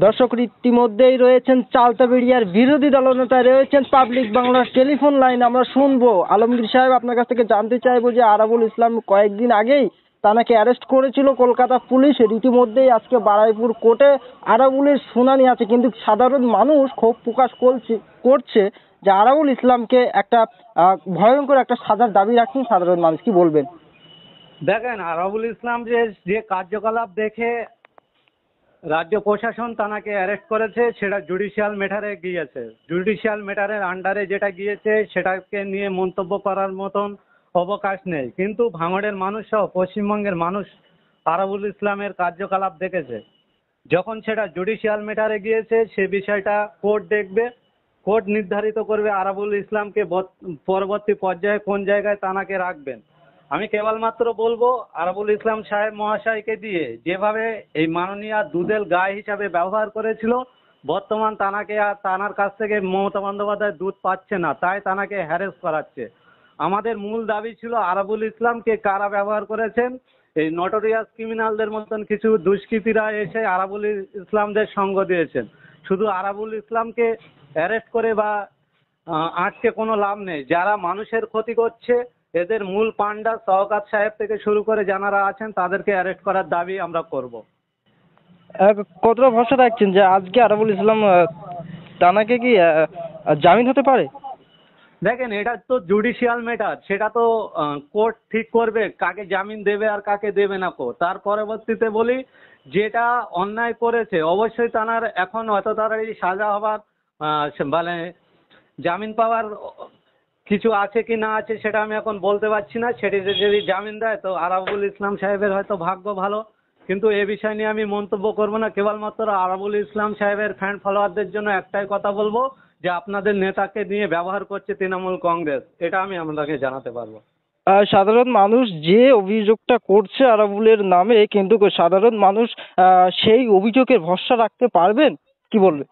দর্শক ইতিমধ্যেই রয়েছেন চালতাবেড়িয়ার বিরোধী দলনেতা রয়েছেন পাবলিক বাংলার টেলিফোন লাইন। আমরা শুনবো আলমগীর সাহেব, আপনার কাছ থেকে জানতে চাইবো যে আরাবুল ইসলাম কয়েকদিন আগেই তাকে অ্যারেস্ট করেছিল কলকাতা পুলিশ। ইতিমধ্যেই আজকে বারুইপুর কোর্টে আরাবুলের শুনানি আছে, কিন্তু সাধারণ মানুষ ক্ষোভ প্রকাশ করছে যে আরাবুল ইসলামকে একটা ভয়ঙ্কর একটা সাজার দাবি রাখছেন সাধারণ মানুষ। কি বলবেন? দেখেন, আরাবুল ইসলাম যে কার্যকলাপ দেখে রাজ্য প্রশাসন তাকে অ্যারেস্ট করেছে, সেটা জুডিশিয়াল ম্যাটারে গিয়েছে। জুডিশিয়াল ম্যাটারের আন্ডারে যেটা গিয়েছে সেটাকে নিয়ে মন্তব্য করার মতন অবকাশ নেই। কিন্তু ভাঙড়ের মানুষ সহ পশ্চিমবঙ্গের মানুষ আরাবুল ইসলামের কার্যকলাপ দেখেছে। যখন সেটা জুডিশিয়াল ম্যাটারে গিয়েছে, সে বিষয়টা কোর্ট দেখবে। কোর্ট নির্ধারিত করবে আরাবুল ইসলামকে পরবর্তী পর্যায়ে কোন জায়গায় তাকে রাখবেন। আমি কেবলমাত্র বলবো, আরাবুল ইসলাম সাহেব মহাশয়কে দিয়ে যেভাবে এই মাননীয় দুধেল গায়ে হিসাবে ব্যবহার করেছিল, বর্তমান তাকে আর তানার কাছ থেকে মমতা বন্দ্যোপাধ্যায় দুধ পাচ্ছে না, তাই তাকে হ্যারেস করাচ্ছে। আমাদের মূল দাবি ছিল আরাবুল ইসলামকে কারা ব্যবহার করেছেন, এই নটোরিয়াস ক্রিমিনালদের মতন কিছু দুষ্কৃতীরা এসে আরাবুল ইসলামদের সঙ্গ দিয়েছেন। শুধু আরাবুল ইসলামকে অ্যারেস্ট করে বা আটকে কোনো লাভ নেই। যারা মানুষের ক্ষতি করছে, এদের মূল পান্ডা শওকত সাহেব থেকে শুরু করে যারা আছেন, তাদেরকে অ্যারেস্ট করার দাবি আমরা করব। কতটা ভরসা রাখছেন যে আজকে আরাবুল ইসলাম তাকে কি জামিন হতে পারে? দেখেন, এটা তো জুডিশিয়াল ম্যাটার, সেটা তো কোর্ট ঠিক করবে কাকে জামিন দেবে আর কাকে দেবে না কোর্ট। তার পরবর্তীতে বলি, যেটা অন্যায় করেছে অবশ্যই তার এখন অত তাড়াতাড়ি সাজা হবার মানে জামিন পাওয়ার কিছু আছে কি না আছে সেটা আমি এখন বলতে পারছি না। সেটি যদি জামিন দেয় তো আরাবুল ইসলাম সাহেবের হয়তো ভাগ্য ভালো, কিন্তু এ বিষয় নিয়ে আমি মন্তব্য করব না। কেবলমাত্র আরাবুল ইসলাম সাহেবের ফ্যান ফলোয়ারদের জন্য একটাই কথা বলবো, যে আপনাদের নেতাকে নিয়ে ব্যবহার করছে তৃণমূল কংগ্রেস, এটা আমি আপনাকে জানাতে পারবো। সাধারণ মানুষ যে অভিযোগটা করছে আরাবুলের নামে, কিন্তু সাধারণ মানুষ সেই অভিযোগের ভরসা রাখতে পারবেন? কি বলবেন?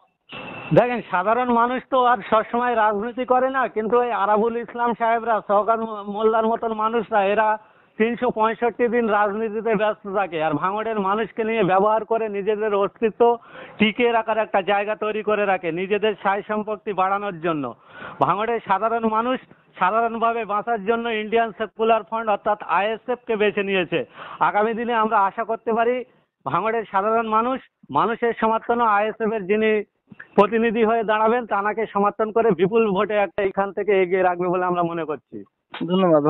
দেখেন, সাধারণ মানুষ তো আর সবসময় রাজনীতি করে না, কিন্তু এই আরাবুল ইসলাম সাহেবরা, শওকত মোল্লার মতন মানুষরা, এরা 365 দিন রাজনীতিতে ব্যস্ত থাকে আর ভাঙড়ের মানুষকে নিয়ে ব্যবহার করে নিজেদের অস্তিত্ব টিকিয়ে রাখার একটা জায়গা তৈরি করে রাখে, নিজেদের সাই সম্পত্তি বাড়ানোর জন্য। ভাঙড়ের সাধারণ মানুষ সাধারণভাবে বাঁচার জন্য ইন্ডিয়ান সেকুলার ফ্রন্ট অর্থাৎ আইএসএফকে বেছে নিয়েছে। আগামী দিনে আমরা আশা করতে পারি ভাঙড়ের সাধারণ মানুষের সমর্থনে আইএসএফ এর যিনি প্রতিনিধি হয়ে দাঁড়াবেন, তাকে সমর্থন করে বিপুল ভোটে একটা এখান থেকে এগিয়ে রাখবে বলে আমরা মনে করছি। ধন্যবাদ।